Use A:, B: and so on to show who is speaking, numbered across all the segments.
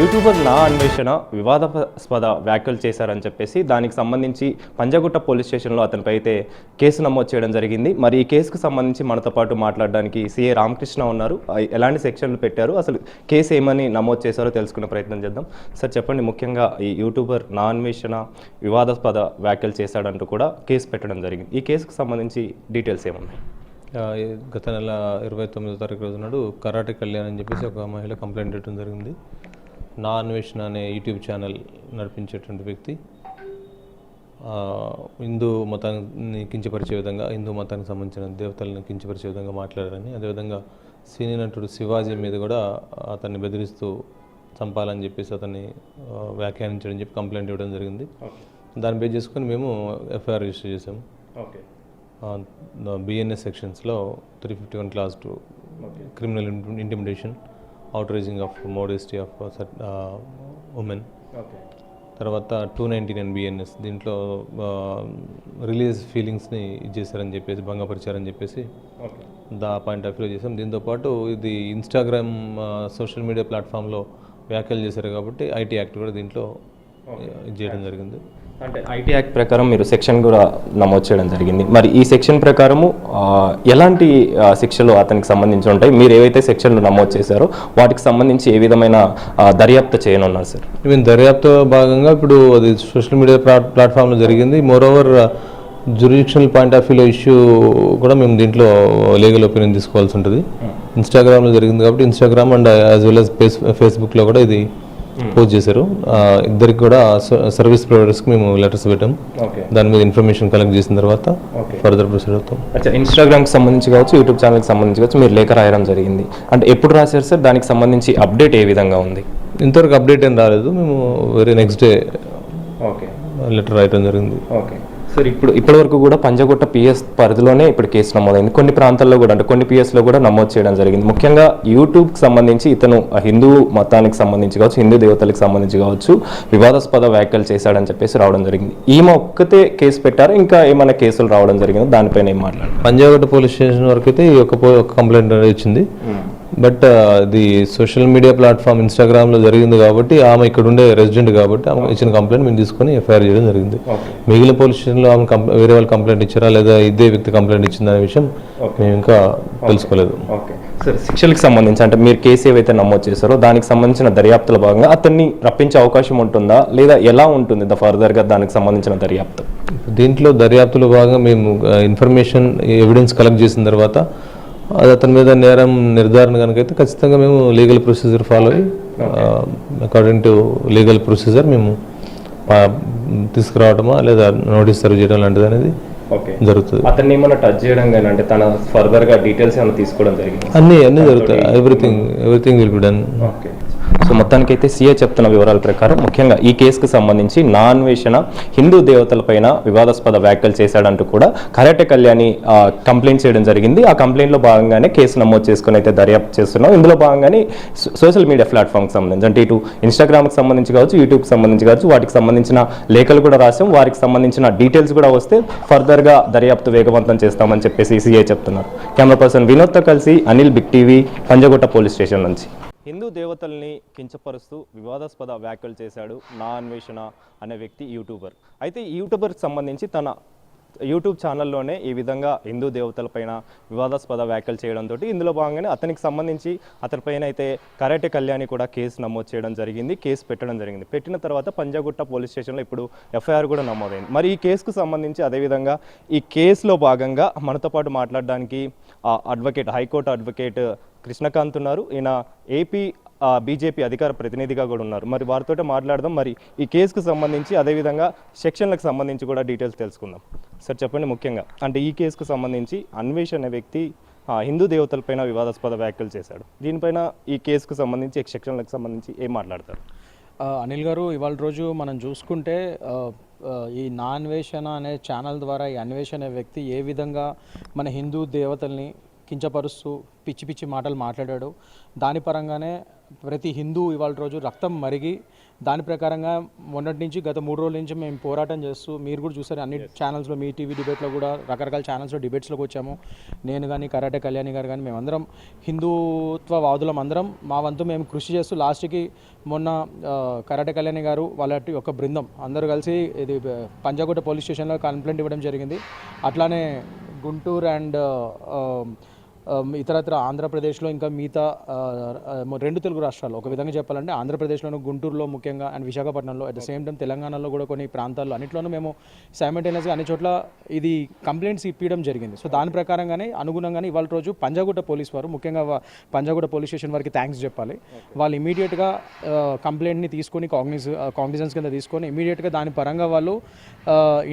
A: YouTuber నా అన్వేషణ వివాదాస్పద వ్యాఖ్యలు చేశారని చెప్పేసి దానికి సంబంధించి పంజాగుట్ట పోలీస్ స్టేషన్లో అతనిపై అయితే కేసు నమోదు చేయడం జరిగింది. మరి ఈ కేసుకు సంబంధించి మనతో పాటు మాట్లాడడానికి సిఏ రామకృష్ణ ఉన్నారు. ఎలాంటి సెక్షన్లు పెట్టారు, అసలు కేసు ఏమని నమోదు చేశారో తెలుసుకునే ప్రయత్నం చేద్దాం. సార్ చెప్పండి, ముఖ్యంగా ఈ యూట్యూబర్ నా అన్వేషణ వివాదాస్పద వ్యాఖ్యలు చేశాడంటూ కూడా కేసు పెట్టడం జరిగింది. ఈ కేసుకు సంబంధించి డీటెయిల్స్ ఏమున్నాయి?
B: గత నెల 29వ తారీఖు రోజు నాడు కరాటే కళ్యాణ్ అని చెప్పేసి ఒక మహిళ కంప్లైంట్ ఇవ్వడం జరిగింది. నా అన్వేషణ అనే యూట్యూబ్ ఛానల్ నడిపించేటువంటి వ్యక్తి హిందూ మతాన్ని కించపరిచే విధంగా, హిందూ మతానికి సంబంధించిన దేవతలను కించపరిచే విధంగా మాట్లాడారని, అదేవిధంగా సినీ నటుడు శివాజీ మీద కూడా అతన్ని బెదిరిస్తూ చంపాలని చెప్పేసి అతన్ని వ్యాఖ్యానించడం చెప్పి కంప్లైంట్ ఇవ్వడం జరిగింది. దాన్ని బేస్ చేసుకొని మేము ఎఫ్ఐఆర్ రిజిస్టర్ చేసాము. బిఎన్ఎస్ సెక్షన్స్లో 351 Clause 2 criminal intimidation, outraging of modesty of women. తర్వాత 299 బిఎన్ఎస్ దీంట్లో రిలీజియస్ ఫీలింగ్స్ని ఇది చేశారని చెప్పేసి, భంగపరిచారని చెప్పేసి పాయింట్ ఆఫ్ వ్యూ చేసాం. దీంతోపాటు ఇది ఇన్స్టాగ్రామ్ సోషల్ మీడియా ప్లాట్ఫామ్లో వ్యాఖ్యలు చేశారు కాబట్టి ఐటీ యాక్ట్ కూడా దీంట్లో ఇది చేయడం జరిగింది.
A: అంటే ఐటీ యాక్ట్ ప్రకారం మీరు సెక్షన్ కూడా నమోదు చేయడం జరిగింది. మరి ఈ సెక్షన్ ప్రకారము ఎలాంటి శిక్షలు అతనికి సంబంధించి ఉంటాయి? మీరు ఏవైతే సెక్షన్లు నమోదు చేశారో వాటికి సంబంధించి ఏ విధమైన దర్యాప్తు చేయనున్నారు సార్?
B: ఈవెన్ దర్యాప్తు భాగంగా ఇప్పుడు అది సోషల్ మీడియా ప్లాట్ఫామ్లో జరిగింది. మోరోవర్ జ్యురిడిక్షనల్ పాయింట్ ఆఫ్ వ్యూలో ఇష్యూ కూడా మేము దీంట్లో లీగల్ ఒపీనియన్ తీసుకోవాల్సి ఉంటుంది. ఇన్స్టాగ్రామ్లో జరిగింది కాబట్టి Instagram and as well as ఫేస్బుక్లో కూడా ఇది పోస్ట్ చేశారు. ఇద్దరికి కూడా సర్వీస్ ప్రొవైడర్స్కి మేము లెటర్స్ పెట్టాం. దాని మీద ఇన్ఫర్మేషన్ కలెక్ట్ చేసిన తర్వాత ఫర్దర్ ప్రొసీడ్ అవుతాం.
A: అచ్చా, ఇన్స్టాగ్రామ్కి సంబంధించి కావచ్చు, యూట్యూబ్ ఛానల్కి సంబంధించి కావచ్చు, మీరు లేఖ రాయడం జరిగింది. అంటే ఎప్పుడు రాశారు సార్? దానికి సంబంధించి అప్డేట్ ఏ విధంగా ఉంది?
B: ఇంతవరకు అప్డేట్ ఏం రాలేదు. మేము వెరీ నెక్స్ట్ డే లెటర్ రాయడం జరిగింది.
A: ఓకే సార్, ఇప్పటివరకు కూడా పంజాగుట్ట పిఎస్ పరిధిలోనే ఇప్పుడు కేసు నమోదైంది. కొన్ని ప్రాంతాల్లో కూడా, అంటే కొన్ని పిఎస్లో కూడా నమోదు చేయడం జరిగింది. ముఖ్యంగా యూట్యూబ్కి సంబంధించి ఇతను హిందూ మతానికి సంబంధించి కావచ్చు, హిందూ దేవతలకు సంబంధించి కావచ్చు, వివాదాస్పద వ్యాఖ్యలు చేశాడని చెప్పేసి రావడం జరిగింది. ఈమె ఒక్కతే కేసు పెట్టారు, ఇంకా ఏమైనా కేసులు రావడం జరిగింది? దానిపైన ఏం మాట్లాడారు?
B: పంజాగుట్ట పోలీస్ స్టేషన్ వరకు అయితే ఒక కంప్లైంట్ ఇచ్చింది. బట్ ఇది సోషల్ మీడియా ప్లాట్ఫామ్ ఇన్స్టాగ్రామ్లో జరిగింది కాబట్టి, ఆమె ఇక్కడ ఉండే రెసిడెంట్ కాబట్టి ఆమె ఇచ్చిన కంప్లైంట్ మేము తీసుకొని ఎఫ్ఐఆర్ చేయడం జరిగింది. మిగిలిన పోలీస్ స్టేషన్లో ఆమె వేరే వాళ్ళు కంప్లైంట్ ఇచ్చారా లేదా ఇదే వ్యక్తి కంప్లైంట్ ఇచ్చిందనే విషయం మేము ఇంకా తెలుసుకోలేదు.
A: సార్, శిక్షలకు సంబంధించి అంటే మీరు కేసు ఏవైతే నమోదు చేశారో దానికి సంబంధించిన దర్యాప్తుల భాగంగా అతన్ని రప్పించే అవకాశం ఉంటుందా, లేదా ఎలా ఉంటుంది ఫర్దర్గా దానికి సంబంధించిన దర్యాప్తు?
B: దీంట్లో దర్యాప్తులో భాగంగా మేము ఇన్ఫర్మేషన్, ఎవిడెన్స్ కలెక్ట్ చేసిన తర్వాత అది అతని మీద నేరం నిర్ధారణ కనుకైతే ఖచ్చితంగా మేము లీగల్ ప్రొసీజర్ ఫాలో అయ్యి అకార్డింగ్ టు లీగల్ ప్రొసీజర్ మేము తీసుకురావడమా లేదా నోటీస్ సర్వ్ చేయడం లాంటిది అనేది జరుగుతుంది.
A: అతన్ని ఏమైనా టచ్ చేయడం కానీ, అంటే తన ఫర్దర్గా డీటెయిల్స్ ఏమైనా తీసుకోవడం జరిగింది?
B: అన్నీ జరుగుతాయి. Everything will be done.
A: Okay. So మొత్తానికైతే సీఏ చెప్తున్న వివరాల ప్రకారం ముఖ్యంగా ఈ కేసుకు సంబంధించి నా అన్వేషణ హిందూ దేవతలపైన వివాదాస్పద వ్యాఖ్యలు చేశాడంటూ కూడా కరాటే కళ్యాణి కంప్లైంట్ చేయడం జరిగింది. ఆ కంప్లైంట్లో భాగంగానే కేసు నమోదు చేసుకుని అయితే దర్యాప్తు చేస్తున్నాం. ఇందులో భాగంగానే సోషల్ మీడియా ప్లాట్ఫామ్కి సంబంధించి, అంటే ఇటు ఇన్స్టాగ్రామ్కి సంబంధించి కావచ్చు, యూట్యూబ్కి సంబంధించి కావచ్చు, వాటికి సంబంధించిన లేఖలు కూడా రాసాం. వారికి సంబంధించిన డీటెయిల్స్ కూడా వస్తే ఫర్దర్గా దర్యాప్తు వేగవంతం చేస్తామని చెప్పేసి సీఏ చెప్తున్నారు. కెమెరా పర్సన్ వినోద్తో కలిసి Anil, big TV, Panjagutta police station నుంచి. హిందూ దేవతల్ని కించపరుస్తూ వివాదాస్పద వ్యాఖ్యలు చేశాడు నా అన్వేషణ అనే వ్యక్తి, యూట్యూబర్. అయితే ఈ యూట్యూబర్కి సంబంధించి తన యూట్యూబ్ ఛానల్లోనే ఈ విధంగా హిందూ దేవతలపైన వివాదాస్పద వ్యాఖ్యలు చేయడంతో ఇందులో భాగంగానే అతనికి సంబంధించి అతనిపైన అయితే కరాటే కళ్యాణి కూడా కేసు నమోదు చేయడం జరిగింది, కేసు పెట్టడం జరిగింది. పెట్టిన తర్వాత పంజాగుట్ట పోలీస్ స్టేషన్లో ఇప్పుడు ఎఫ్ఐఆర్ కూడా నమోదైంది. మరి ఈ కేసుకు సంబంధించి అదేవిధంగా ఈ కేసులో భాగంగా మనతో పాటు మాట్లాడడానికి అడ్వకేట్, హైకోర్టు అడ్వకేట్ కృష్ణకాంత్ ఉన్నారు. ఈయన ఏపీ బీజేపీ అధికార ప్రతినిధిగా కూడా ఉన్నారు. మరి వారితో మాట్లాడదాం. మరి ఈ కేసుకు సంబంధించి అదేవిధంగా సెక్షన్లకు సంబంధించి కూడా డీటెయిల్స్ తెలుసుకుందాం. సార్ చెప్పండి, ముఖ్యంగా అంటే ఈ కేసుకు సంబంధించి అన్వేష్ అనే వ్యక్తి హిందూ దేవతలపైన వివాదాస్పద వ్యాఖ్యలు చేశాడు. దీనిపైన ఈ కేసుకు సంబంధించి సెక్షన్లకు సంబంధించి ఏం మాట్లాడతారు?
C: అనిల్ గారు, ఇవాళ రోజు మనం చూసుకుంటే ఈ నా అన్వేషణ అనే ఛానల్ ద్వారా ఈ అన్వేషణ అనే వ్యక్తి ఏ విధంగా మన హిందూ దేవతల్ని కించపరుస్తూ పిచ్చి పిచ్చి మాటలు మాట్లాడాడు. దాని పరంగానే ప్రతి హిందూ ఇవాళ రోజు రక్తం మరిగి దాని ప్రకారంగా మొన్నటి నుంచి గత 3 రోజుల నుంచి మేము పోరాటం చేస్తూ మీరు కూడా చూసారు అన్ని ఛానల్స్లో మీ టీవీ డిబేట్లో కూడా రకరకాల ఛానల్స్లో డిబేట్స్లోకి వచ్చాము. నేను కానీ కరాటే కళ్యాణి గారు కానీ మేమందరం హిందుత్వవాదులం అందరం మా వంతు మేము కృషి చేస్తూ లాస్ట్కి మొన్న కరాటే కళ్యాణి గారు వాళ్ళ ఒక బృందం అందరూ కలిసి ఇది పంజాగుట్ట పోలీస్ స్టేషన్లో కంప్లైంట్ ఇవ్వడం జరిగింది. అట్లానే గుంటూరు అండ్ ఇతరత్ర ఆంధ్రప్రదేశ్లో ఇంకా మిగతా 2 తెలుగు రాష్ట్రాల్లో ఒక విధంగా చెప్పాలంటే ఆంధ్రప్రదేశ్లోను గుంటూరులో ముఖ్యంగా అండ్ విశాఖపట్నంలో అట్ ద సేమ్ టైం తెలంగాణలో కూడా కొన్ని ప్రాంతాల్లో అన్నింటిలోనూ మేము సైమల్టేనియస్గా అన్ని చోట్ల ఇది కంప్లైంట్స్ ఇప్పించడం జరిగింది. సో దాని ప్రకారంగానే అనుగుణంగానే ఇవాళ రోజు పంజాగుట్ట పోలీస్ వారు ముఖ్యంగా పంజాగుట్ట పోలీస్ స్టేషన్ వారికి థ్యాంక్స్ చెప్పాలి. వాళ్ళు ఇమీడియట్గా కంప్లైంట్ని తీసుకొని కాగ్నిజెన్స్ కింద తీసుకొని ఇమీడియట్గా దాని పరంగా వాళ్ళు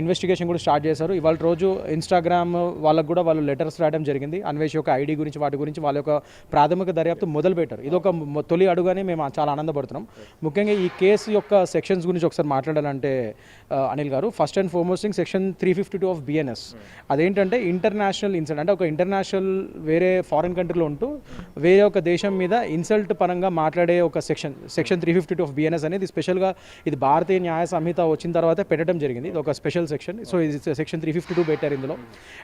C: ఇన్వెస్టిగేషన్ కూడా స్టార్ట్ చేశారు. ఇవాళ రోజు ఇన్స్టాగ్రామ్ వాళ్ళకు కూడా వాళ్ళు లెటర్స్ రాయడం జరిగింది. అన్వేష్ యొక్క ఐడి గురించి వాటి గురించి వాళ్ళ యొక్క ప్రాథమిక దర్యాప్తు మొదలుపెట్టారు. ఇది ఒక తొలి అడుగుగానే మేము చాలా ఆనందపడుతున్నాం. ముఖ్యంగా ఈ కేసు యొక్క సెక్షన్స్ గురించి ఒకసారి మాట్లాడాలంటే అనిల్ గారు, first and foremost thing section 352 of BNS అదేంటంటే ఇంటర్నేషనల్ ఇన్సల్ట్, అంటే ఒక ఇంటర్నేషనల్ వేరే ఫారిన్ కంట్రీలో ఉంటూ వేరే ఒక దేశం మీద ఇన్సల్ట్ పరంగా మాట్లాడే ఒక సెక్షన్ 352 ఆఫ్ బిఎన్ఎస్ అనేది స్పెషల్గా ఇది భారతీయ న్యాయ సంహిత వచ్చిన తర్వాత పెట్టడం జరిగింది. ఇది ఒక స్పెషల్ సెక్షన్. సో ఇది సెక్షన్ 352 పెట్టారు ఇందులో.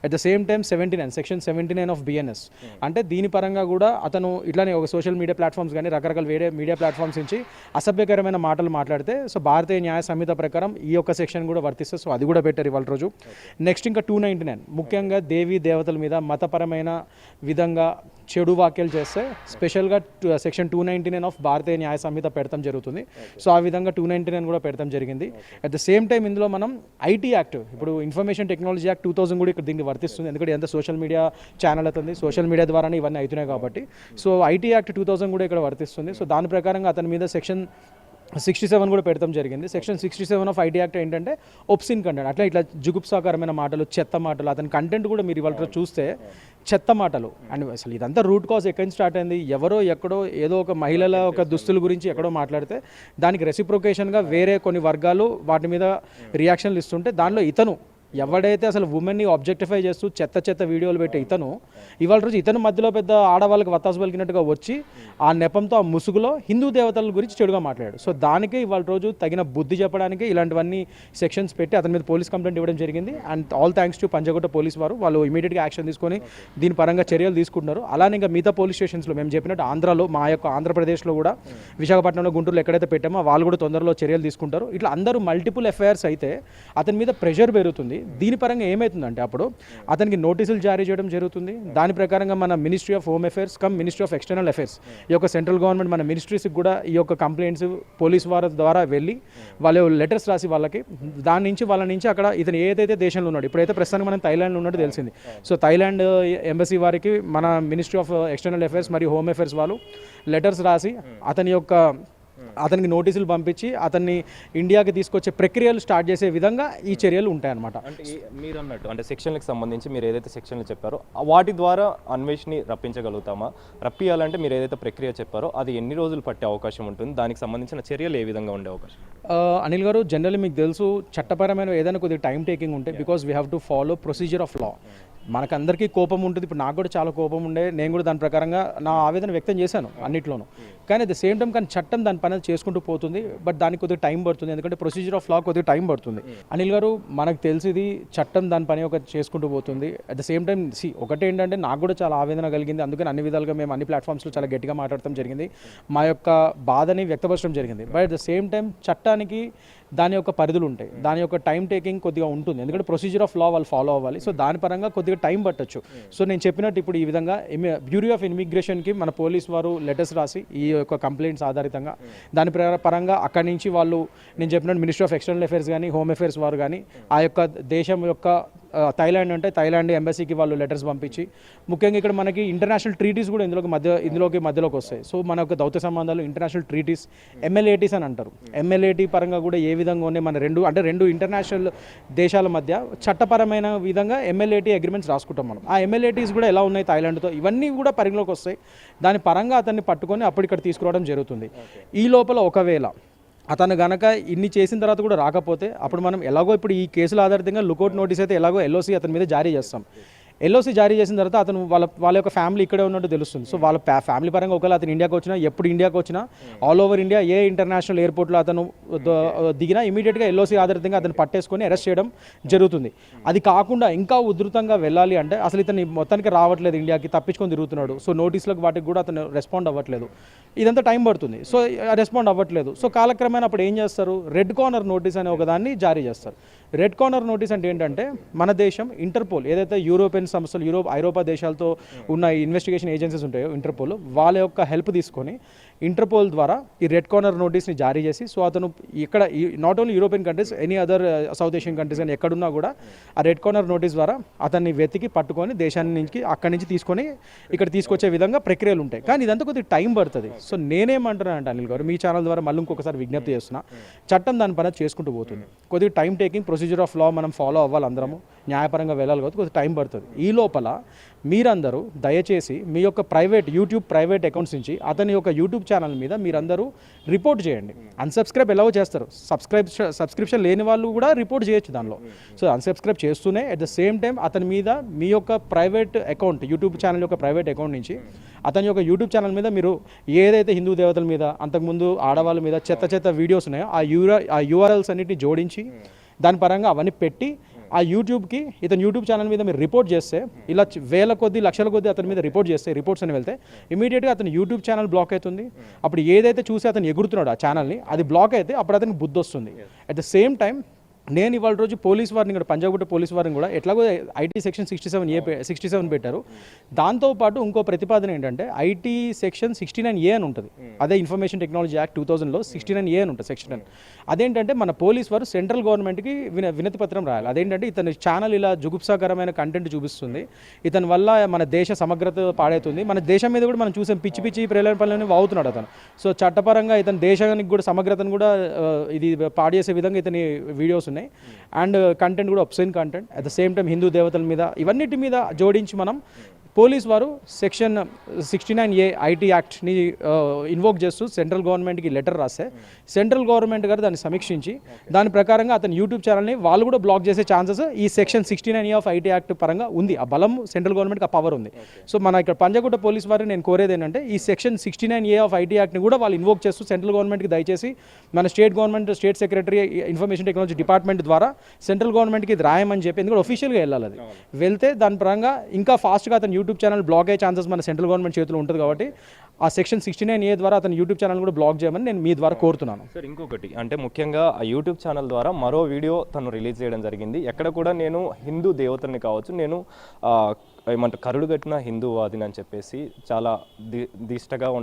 C: At the same time section 79 of BNS అంటే దీని పరంగా కూడా అతను ఇట్లానే ఒక సోషల్ మీడియా ప్లాట్ఫామ్స్ కానీ రకరకాల వేరే మీడియా ప్లాట్ఫామ్స్ నుంచి అసభ్యకరమైన మాటలు మాట్లాడితే సో భారతీయ న్యాయ సంహిత ప్రకారం ఈ యొక్క సెక్షన్ కూడా వర్తిస్తుంది. సో అది కూడా పెట్టారు ఇవాళ రోజు. నెక్స్ట్ ఇంకా 299 ముఖ్యంగా దేవీ దేవతల మీద మతపరమైన విధంగా చెడు వ్యాఖ్యలు చేస్తే స్పెషల్గా సెక్షన్ 299 ఆఫ్ భారతీయ న్యాయ సంహిత పెడతాం జరుగుతుంది. సో ఆ విధంగా 299 కూడా పెడతాం జరిగింది. అట్ ద సేమ్ టైం ఇందులో మనం ఐటీ యాక్ట్, ఇప్పుడు ఇన్ఫర్మేషన్ టెక్నాలజీ యాక్ట్ 2000 కూడా ఇక్కడ దీనికి వర్తిస్తుంది. ఎందుకంటే ఎంత సోషల్ మీడియా ఛానల్ అవుతుంది, సోషల్ మీడియా ద్వారానే ఇవన్నీ అవుతున్నాయి కాబట్టి. సో ఐటీ యాక్ట్ 2000 కూడా ఇక్కడ వర్తిస్తుంది. సో దాని ప్రకారంగా అతని మీద సెక్షన్ 67 కూడా పెడతాం జరిగింది. సెక్షన్ 67 ఆఫ్ ఐటీ యాక్ట్ ఏంటంటే ఒబ్సిన్ కంటెంట్, అట్లా ఇట్లా జుగుప్సాకరమైన మాటలు, చెత్త మాటలు, అతని కంటెంట్ కూడా మీరు ఇవాళ చూస్తే చెత్త మాటలు. అండ్ అసలు ఇదంతా రూట్ కాజ్ ఎక్కడి నుంచి స్టార్ట్ అయింది, ఎవరో ఎక్కడో ఏదో ఒక మహిళల ఒక దుస్తుల గురించి ఎక్కడో మాట్లాడితే దానికి రెసిప్రొకేషన్గా వేరే కొన్ని వర్గాలు వాటి మీద రియాక్షన్లు ఇస్తుంటే దానిలో ఇతను ఎవడైతే అసలు ఉమెన్ని ఆబ్జెక్టిఫై చేస్తూ చెత్త వీడియోలు పెట్టే ఇతను ఇవాళ రోజు ఇతను మధ్యలో పెద్ద ఆడవాళ్ళకి వత్తాసు పలికినట్టుగా వచ్చి ఆ నెపంతో ఆ ముసుగులో హిందూ దేవతల గురించి చెడుగా మాట్లాడాడు. సో దానికే ఇవాళ రోజు తగిన బుద్ధి చెప్పడానికి ఇలాంటివన్నీ సెక్షన్స్ పెట్టి అతని మీద పోలీస్ కంప్లైంట్ ఇవ్వడం జరిగింది. And all thanks to Panjagutta police వారు, వాళ్ళు ఇమీడియట్గా యాక్షన్ తీసుకొని దీని పరంగా చర్యలు తీసుకుంటున్నారు. అలానే ఇంకా మిగతా పోలీస్ స్టేషన్స్లో మేము చెప్పినట్టు ఆంధ్రాలో, మా యొక్క ఆంధ్రప్రదేశ్లో కూడా విశాఖపట్నంలో, గుంటూరులో ఎక్కడైతే పెట్టామో వాళ్ళు కూడా తొందరలో చర్యలు తీసుకుంటారు. ఇట్లా అందరూ మల్టిపుల్ ఎఫ్ఐఆర్స్ అయితే అతని మీద ప్రెషర్ పెరుగుతుంది. దీని పరంగా ఏమవుతుందంటే అప్పుడు అతనికి నోటీసులు జారీ చేయడం జరుగుతుంది. దాని ప్రకారంగా మన ministry of home affairs come ministry of external affairs ఈ యొక్క సెంట్రల్ గవర్నమెంట్ మన మినిస్ట్రీస్కి కూడా ఈ యొక్క కంప్లైంట్స్ పోలీస్ వారి ద్వారా వెళ్ళి వాళ్ళు లెటర్స్ రాసి వాళ్ళకి వాళ్ళ నుంచి అక్కడ ఇతను ఏదైతే దేశంలో ఉన్నాడు, ఇప్పుడైతే ప్రస్తుతానికి మనం థైలాండ్లో ఉన్నట్టు తెలిసింది. సో థైలాండ్ ఎంబసీ వారికి మన మినిస్ట్రీ ఆఫ్ ఎక్స్టర్నల్ అఫైర్స్ మరియు హోమ్ అఫైర్స్ వాళ్ళు లెటర్స్ రాసి అతనికి నోటీసులు పంపించి అతన్ని ఇండియాకి తీసుకొచ్చే ప్రక్రియలు స్టార్ట్ చేసే విధంగా ఈ చర్యలు ఉంటాయన్నమాట.
A: అంటే మీరు అన్నట్టు అంటే సెక్షన్లకు సంబంధించి మీరు ఏదైతే సెక్షన్లు చెప్పారో వాటి ద్వారా అన్వేషణని రప్పించగలుగుతామా? రప్పియాలంటే మీరు ఏదైతే ప్రక్రియ చెప్పారో అది ఎన్ని రోజులు పట్టే అవకాశం ఉంటుంది? దానికి సంబంధించిన చర్యలు ఏ విధంగా ఉండే అవకాశం?
C: అనిల్ గారు, జనరల్లీ మీకు తెలుసు చట్టపరమైన ఏదైనా కొద్దిగా టైం టేకింగ్ ఉంటే because we have to follow procedure of law. మనకందరికీ కోపం ఉంటుంది. ఇప్పుడు నాకు కూడా చాలా కోపం ఉండే, నేను కూడా దాని ప్రకారంగా నా ఆవేదన వ్యక్తం చేశాను అన్నిట్లోనూ. కానీ అట్ ద సేమ్ టైం కానీ చట్టం దాని పని చేసుకుంటూ పోతుంది. బట్ దానికి కొద్దిగా టైం పడుతుంది, ఎందుకంటే ప్రొసీజర్ ఆఫ్ లా కొద్దిగా టైం పడుతుంది. అనిల్ గారు, మనకు తెలిసింది చట్టం దాని పని చేసుకుంటూ పోతుంది. అట్ ద సేమ్ టైం ఒకటి ఏంటంటే నాకు కూడా చాలా ఆవేదన కలిగింది. అందుకని అన్ని విధాలుగా మేము అన్ని ప్లాట్ఫామ్స్లో చాలా గట్టిగా మాట్లాడటం జరిగింది, మా యొక్క బాధని వ్యక్తపరచడం జరిగింది. But at the same time చట్టానికి దాని యొక్క పరిధులు ఉంటాయి, దాని యొక్క టైం టేకింగ్ కొద్దిగా ఉంటుంది, ఎందుకంటే ప్రొసీజర్ ఆఫ్ లా వాళ్ళు ఫాలో అవ్వాలి. సో దాని పరంగా కొద్దిగా టైం పట్టచ్చు. సో నేను చెప్పినట్టు ఇప్పుడు ఈ విధంగా బ్యూరో ఆఫ్ ఇమిగ్రేషన్కి మన పోలీస్ వారు లెటర్స్ రాసి ఈ యొక్క కంప్లైంట్స్ ఆధారితంగా దాని పరంగా అక్కడి నుంచి వాళ్ళు నేను చెప్పినట్టు మినిస్ట్రీ ఆఫ్ ఎక్స్టర్నల్ అఫైర్స్ కానీ హోమ్ అఫైర్స్ వారు కానీ ఆ యొక్క దేశం యొక్క థైలాండ్ అంటే థైలాండ్ ఎంబసీకి వాళ్ళు లెటర్స్ పంపించి ముఖ్యంగా ఇక్కడ మనకి ఇంటర్నేషనల్ ట్రీటీస్ కూడా ఇందులోకి మధ్యలోకి వస్తాయి. సో మన యొక్క దౌత్య సంబంధాలు ఇంటర్నేషనల్ ట్రీటీస్ MLATs అని అంటారు. MLAT పరంగా కూడా ఏ విధంగా ఉన్నాయి మన రెండు ఇంటర్నేషనల్ దేశాల మధ్య చట్టపరమైన విధంగా MLAT అగ్రిమెంట్స్ రాసుకుంటాం మనం. ఆ MLATs కూడా ఎలా ఉన్నాయి థైలాండ్తో, ఇవన్నీ కూడా పరిగణలోకి వస్తాయి. దాని పరంగా అతన్ని పట్టుకొని అప్పుడు ఇక్కడ తీసుకురావడం జరుగుతుంది. ఈ లోపల ఒకవేళ అతను గనక ఇన్ని చేసిన తర్వాత కూడా రాకపోతే అప్పుడు మనం ఎలాగో ఇప్పుడు ఈ కేసుల ఆధారితంగా లుకౌట్ నోటీస్ అయితే ఎలాగో LOC అతని మీద జారీ చేస్తాం. ఎల్ఓసి జారీ చేసిన తర్వాత అతను వాళ్ళ యొక్క ఫ్యామిలీ ఇక్కడే ఉన్నట్టు తెలుస్తుంది. సో వాళ్ళ ఫ్యామిలీ పరంగా ఒకవేళ అతను ఇండియాకి వచ్చినా, ఎప్పుడు ఇండియాకి వచ్చినా, ఆల్ ఓవర్ ఇండియా ఏ ఇంటర్నేషనల్ ఎయిర్పోర్ట్లో అతను దిగినా ఇమీడియట్గా ఎల్ఓసి ఆధారితంగా అతను పట్టేసుకొని అరెస్ట్ చేయడం జరుగుతుంది. అది కాకుండా ఇంకా ఉధృతంగా వెళ్ళాలి అంటే అసలు ఇతను మొత్తానికి రావట్లేదు, ఇండియాకి తప్పించుకొని తిరుగుతున్నాడు. సో నోటీసులకు వాటికి కూడా అతను రెస్పాండ్ అవ్వట్లేదు. ఇదంతా టైం పడుతుంది. సో రెస్పాండ్ అవ్వట్లేదు. సో కాలక్రమేణా అప్పుడు ఏం చేస్తారు, రెడ్ కార్నర్ నోటీస్ అనే ఒకదాన్ని జారీ చేస్తారు. రెడ్ కార్నర్ నోటీస్ అంటే ఏంటంటే మన దేశం ఇంటర్పోల్ ఏదైతే యూరోపియన్ సంస్థలు ఐరోపా దేశాలతో ఉన్న ఇన్వెస్టిగేషన్ ఏజెన్సీస్ ఉంటాయో ఇంటర్పోల్, వాళ్ళ యొక్క హెల్ప్ తీసుకొని ఇంటర్పోల్ ద్వారా ఈ రెడ్ కార్నర్ నోటీస్ని జారీ చేసి, సో అతను ఇక్కడ not only European countries, any other south Asian countries అని ఎక్కడున్నా కూడా ఆ రెడ్ కార్నర్ నోటీస్ ద్వారా అతన్ని వెతికి పట్టుకొని దేశాన్ని నుంచి అక్కడి నుంచి తీసుకొని ఇక్కడ తీసుకొచ్చే విధంగా ప్రక్రియలు ఉంటాయి. కానీ ఇదంతా కొద్దిగా టైం పడుతుంది. సో నేనేమంటున్నాను అంటే అనిల్ గారు, మీ ఛానల్ ద్వారా మళ్ళీ ఇంకొకసారి విజ్ఞప్తి చేస్తున్నా, చట్టం దాని పని చేసుకుంటూ పోతుంది. కొద్దిగా time taking procedure of law మనం ఫాలో అవ్వాలి, అందరము న్యాయపరంగా వెళ్ళాలి కాబట్టి కొద్దిగా టైం పడుతుంది. ఈ లోపల మీరందరూ దయచేసి మీ యొక్క యూట్యూబ్ ప్రైవేట్ అకౌంట్స్ నుంచి అతని యొక్క యూట్యూబ్ ఛానల్ మీద మీరందరూ రిపోర్ట్ చేయండి. అన్సబ్స్క్రైబ్ ఎలా చేస్తారు, సబ్స్క్రిప్షన్ లేని వాళ్ళు కూడా రిపోర్ట్ చేయొచ్చు దానిలో. సో అన్సబ్స్క్రైబ్ చేస్తూనే అట్ ద సేమ్ టైం అతని మీద మీ యొక్క ప్రైవేట్ అకౌంట్, యూట్యూబ్ ఛానల్ యొక్క ప్రైవేట్ అకౌంట్ నుంచి అతని యొక్క యూట్యూబ్ ఛానల్ మీద మీరు ఏదైతే హిందూ దేవతల మీద, అంతకుముందు ఆడవాళ్ళ మీద చెత్త వీడియోస్ ఉన్నాయో ఆ యూఆర్ఎల్స్ అన్నిటిని జోడించి దాని పరంగా అవన్నీ పెట్టి ఆ యూట్యూబ్కి ఇతను యూట్యూబ్ ఛానల్ మీద మీరు రిపోర్ట్ చేస్తే, ఇలా వేల కొద్ది లక్షల కొద్ది అతని మీద రిపోర్ట్ చేస్తే, రిపోర్ట్స్ అని వెళ్తే ఇమీడియట్గా అతని యూట్యూబ్ ఛానల్ బ్లాక్ అవుతుంది. అప్పుడు ఏదైతే చూసి అతను ఎగురుతున్నాడు ఆ ఛానల్ని, అది బ్లాక్ అయితే అప్పుడు అతనికి బుద్ధి వస్తుంది. అట్ ద సేమ్ టైం నేను ఇవాళ రోజు పోలీస్ వారిని కూడా, పంజాగుట్ట పోలీస్ వారిని కూడా ఎట్లాగో ఐటీ సెక్షన్ 67 పెట్టారు. దాంతోపాటు ఇంకో ప్రతిపాదన ఏంటంటే ఐటీ సెక్షన్ 69A అని ఉంటుంది. అదే ఇన్ఫర్మేషన్ టెక్నాలజీ యాక్ట్ 2000లో 69A అని ఉంటుంది సెక్షన్. అదేంటంటే మన పోలీస్ వారు సెంట్రల్ గవర్నమెంట్కి వినతి పత్రం రాయాలి. అదేంటంటే ఇతని ఛానల్ ఇలా జుగుప్సాకరమైన కంటెంట్ చూపిస్తుంది, ఇతని వల్ల మన దేశ సమగ్రత పాడవుతుంది, మన దేశం మీద కూడా మనం చూసాం పిచ్చి ప్రేరణపల్లని వాగుతున్నాడు అతను. సో చట్టపరంగా ఇతని దేశానికి కూడా సమగ్రతను కూడా ఇది పాడు చేసే విధంగా ఇతని వీడియోస్ ఉన్నాయి. అండ్ కంటెంట్ కూడా obscene content, at the same time Hindu దేవతల మీద ఇవన్నిటి మీద జోడించి మనం పోలీస్ వారు సెక్షన్ 69A ఐటీ యాక్ట్ని ఇన్వోక్ చేస్తూ సెంట్రల్ గవర్నమెంట్కి లెటర్ రాస్తే సెంట్రల్ గవర్నమెంట్ గారు దాన్ని సమీక్షించి దాని ప్రకారంగా అతని యూట్యూబ్ ఛానల్ని వాళ్ళు కూడా బ్లాక్ చేసే ఛాన్సెస్ ఈ section 69A of IT act పరంగా ఉంది. ఆ బలం సెంట్రల్ గవర్నమెంట్కి ఆ పవర్ ఉంది. సో మన ఇక్కడ పంజాగుట్ట పోలీస్ వారు నేను కోరేది ఏంటంటే ఈ సెక్షన్ 69A ఆఫ్ ఐటీ యాక్ట్ని కూడా వాళ్ళు ఇన్వోక్ చేస్తూ సెంట్రల్ గవర్నమెంట్కి దయచేసి మన state secretary information technology department ద్వారా సెంట్రల్ గవర్నమెంట్కి ఇది రాయమని చెప్పి, ఎందుకంటే ఒఫీషియల్గా వెళ్ళాలి. అది వెళ్తే దాని పరంగా ఇంకా ఫాస్ట్గా అతను యూట్యూబ్ ఛానల్ బ్లాక్ అయ్యే ఛాన్సెస్ మన సెంట్రల్ గవర్నమెంట్ చేతిలో ఉంటుంది కాబట్టి ఆ సెక్షన్ 69A ద్వారా అతను యూట్యూబ్ ఛానల్ కూడా బ్లాక్ చేయమని నేను మీ ద్వారా కోరుతున్నాను.
A: సార్ ఇంకొకటి అంటే ముఖ్యంగా ఆ యూట్యూబ్ ఛానల్ ద్వారా మరో వీడియో తను రిలీజ్ చేయడం జరిగింది. ఎక్కడ కూడా నేను హిందూ దేవతల్ని కావచ్చు, నేను ఏమంటారు కరుడు కట్టిన హిందూవాదిని అని చెప్పేసి చాలా తిష్టగా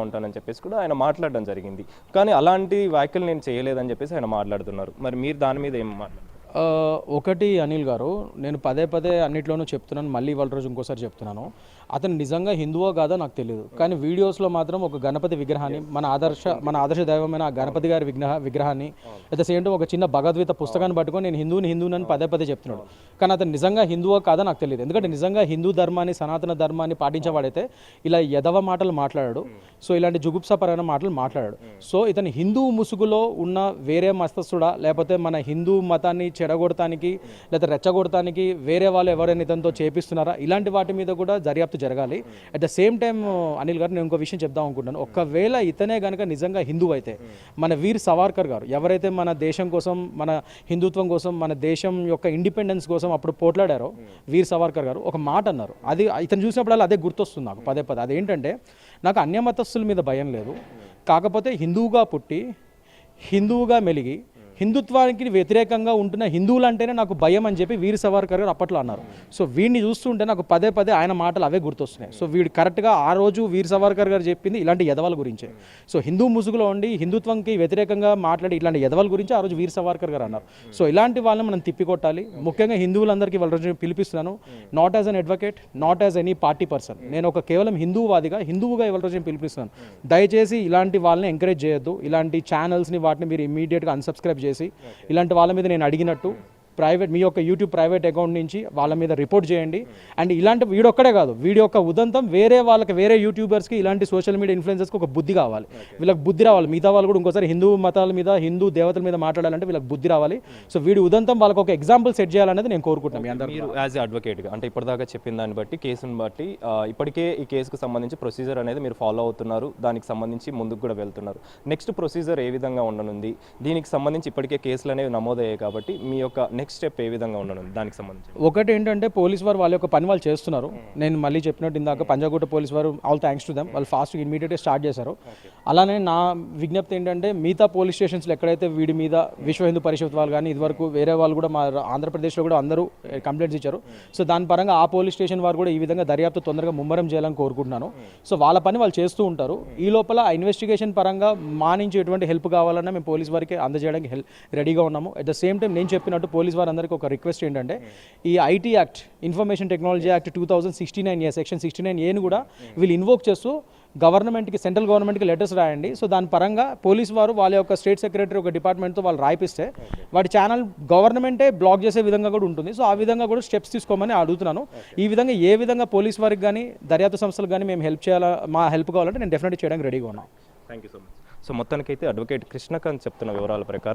A: ఉంటానని చెప్పేసి కూడా ఆయన మాట్లాడడం జరిగింది. కానీ అలాంటి వ్యాఖ్యలు నేను చేయలేదని చెప్పేసి ఆయన మాట్లాడుతున్నారు. మరి మీరు దాని మీద ఏం మాట్లాడారు?
C: ఒకటి అనిల్ గారు, నేను పదే అన్నిట్లోనూ చెప్తున్నాను, మళ్ళీ ఇవాళ రోజు ఇంకోసారి చెప్తున్నాను, అతను నిజంగా హిందువో కాదో నాకు తెలియదు. కానీ వీడియోస్లో మాత్రం ఒక గణపతి విగ్రహాన్ని, మన ఆదర్శ దైవమైన ఆ గణపతి గారి విగ్రహాన్ని అట్ ద సేమ్ టైం ఒక చిన్న భగవద్గీత పుస్తకాన్ని పట్టుకొని నేను హిందువుని పదే చెప్తున్నాడు. కానీ అతను నిజంగా హిందువో కాదో నాకు తెలియదు. ఎందుకంటే నిజంగా హిందూ ధర్మాన్ని, సనాతన ధర్మాన్ని పాటించేవాడైతే ఇలా ఎదవ మాటలు మాట్లాడాడు. సో ఇలాంటి జుగుప్సాపరమైన మాటలు మాట్లాడాడు. సో ఇతను హిందూ ముసుగులో ఉన్న వేరే మస్తస్తుడా, లేకపోతే మన హిందూ మతాన్ని చెడగొడటానికి లేదా రెచ్చగొడటానికి వేరే వాళ్ళు ఎవరైనా ఇతనితో చేపిస్తున్నారా, ఇలాంటి వాటి మీద కూడా దర్యాప్తు జరగాలి. At the same time Anil గారు, నేను ఇంకో విషయం చెప్దాం అనుకుంటున్నాను. ఒకవేళ ఇతనే కనుక నిజంగా హిందూ అయితే, మన వీర్ సవార్కర్ గారు ఎవరైతే మన దేశం కోసం, మన హిందుత్వం కోసం, మన దేశం యొక్క ఇండిపెండెన్స్ కోసం అప్పుడు పోట్లాడారో వీర్ సవార్కర్ గారు ఒక మాట అన్నారు. అది ఇతను చూసినప్పుడల్లా అదే గుర్తొస్తుంది నాకు పదే. అదేంటంటే, నాకు అన్యమతస్థుల మీద భయం లేదు, కాకపోతే హిందువుగా పుట్టి హిందువుగా మెలిగి హిందుత్వానికి వ్యతిరేకంగా ఉంటున్న హిందువులు అంటేనే నాకు భయం అని చెప్పి వీర్ సవార్కర్ గారు అప్పట్లో అన్నారు. సో వీడిని చూస్తుంటే నాకు పదే ఆయన మాటలు అవే గుర్తొస్తున్నాయి. సో వీడు కరెక్ట్గా ఆ రోజు వీర్ సవార్కర్ గారు చెప్పింది ఇలాంటి ఎదవల గురించే. సో హిందూ ముసుగులో ఉండి హిందుత్వంకి వ్యతిరేకంగా మాట్లాడి ఇలాంటి ఎదవల గురించి ఆ రోజు వీర్ సవార్కర్ గారు అన్నారు. సో ఇలాంటి వాళ్ళని మనం తిప్పికొట్టాలి. ముఖ్యంగా హిందువులందరికీ వాళ్ళ రోజు పిలిపిస్తున్నాను, not as an advocate, not as any party person, నేను ఒక కేవలం హిందువుగా ఇవాళ రోజు పిలిపిస్తున్నాను. దయచేసి ఇలాంటి వాళ్ళని ఎంకరేజ్ చేయొద్దు. ఇలాంటి ఛానల్స్ని వాటిని మీరు ఇమీడియట్గా అన్సబ్స్క్రైబ్ చేసి, ఇలాంటి వాళ్ళ మీద నేను అడిగినట్టు మీ యొక్క యూట్యూబ్ ప్రైవేట్ అకౌంట్ నుంచి వాళ్ళ మీద రిపోర్ట్ చేయండి. అండ్ ఇలాంటి వీడొక్కడే కాదు, వీడి యొక్క ఉదంతం వేరే యూట్యూబర్స్కి, ఇలాంటి సోషల్ మీడియా ఇన్ఫ్లుయెన్సర్స్కి ఒక బుద్ధి కావాలి. వీళ్ళకి బుద్ధి రావాలి. మిగతా వాళ్ళు కూడా ఇంకోసారి హిందూ మతాల మీద, హిందూ దేవతల మీద మాట్లాడాలంటే వీళ్ళకి బుద్ధి రావాలి. సో వీడి ఉదంతం వాళ్ళకి ఒక ఎగ్జాంపుల్ సెట్ చేయాలనేది నేను కోరుకుంటున్నాను. మీ అందరూ
A: మీరు యాజ్ అడ్వకేట్గా అంటే ఇప్పటిదాకా చెప్పిన దాన్ని బట్టి, కేసుని బట్టి ఇప్పటికే ఈ కేసుకు సంబంధించి ప్రొసీజర్ అనేది మీరు ఫాలో అవుతున్నారు, దానికి సంబంధించి ముందుకు కూడా వెళ్తున్నారు. నెక్స్ట్ ప్రొసీజర్ ఏ విధంగా ఉండనుంది? దీనికి సంబంధించి ఇప్పటికే కేసులు అనేవి నమోదయ్యాయి కాబట్టి మీ యొక్క నెక్స్ట్ స్టెప్ ఏ విధంగా ఉండనుంది దానికి సంబంధించి?
C: ఒకటి ఏంటంటే పోలీస్ వారు వాళ్ళ యొక్క పని వాళ్ళు చేస్తున్నారు. నేను మళ్ళీ చెప్పినట్టు ఇందాక పంజాగుట్ట పోలీస్ వారు ఆల్ థ్యాంక్స్ టు దెమ్, వాళ్ళు ఫాస్ట్ ఇమీడియట్గా స్టార్ట్ చేశారు. అలానే నా విజ్ఞప్తి ఏంటంటే మిగతా పోలీస్ స్టేషన్స్లో ఎక్కడైతే వీడి మీద విశ్వ హిందూ పరిషత్ వాళ్ళు కానీ ఇదివరకు వేరే వాళ్ళు కూడా మా ఆంధ్రప్రదేశ్లో కూడా అందరూ కంప్లైంట్స్ ఇచ్చారు. సో దాని పరంగా ఆ పోలీస్ స్టేషన్ వారు కూడా ఈ విధంగా దర్యాప్తు తొందరగా ముమ్మరం చేయాలని కోరుకుంటున్నాను. సో వాళ్ళ పని వాళ్ళు చేస్తూ ఉంటారు. ఈ లోపల ఆ ఇన్వెస్టిగేషన్ పరంగా మా నుంచి ఎటువంటి హెల్ప్ కావాలన్నా మేము పోలీస్ వారికి అందజేయడానికి రెడీగా ఉన్నాము. అట్ ద సేమ్ టైం నేను చెప్పినట్టు పోలీస్ వారు అందరికీ ఒక రిక్వెస్ట్ ఏంటంటే ఈ IT act, information technology act 2069A section 69A కూడా వీళ్ళు ఇన్వోక్ చేస్తూ గవర్నమెంట్కి, సెంట్రల్ గవర్నమెంట్కి లెటర్స్ రాయండి. సో దాని పరంగా పోలీస్ వారు వాళ్ళ యొక్క స్టేట్ సెక్రటరీ ఒక డిపార్ట్మెంట్తో వాళ్ళు రాయిపిస్తే వాటి ఛానల్ గవర్నమెంటే బ్లాక్ చేసే విధంగా కూడా ఉంటుంది. సో ఆ విధంగా కూడా స్టెప్స్ తీసుకోమని అడుగుతున్నాను. ఈ విధంగా ఏ విధంగా పోలీస్ వారికి కానీ దర్యాప్తు సంస్థలకు కానీ మేము హెల్ప్ చేయాలా, మా హెల్ప్ కావాలంటే నేను డెఫినెట్గా చేయడానికి రెడీగా ఉన్నాను.
A: Thank you so much. So మొత్తానికైతే అడ్వకేట్ కృష్ణకాంత్ చెప్తున్న వివరాల ప్రకారం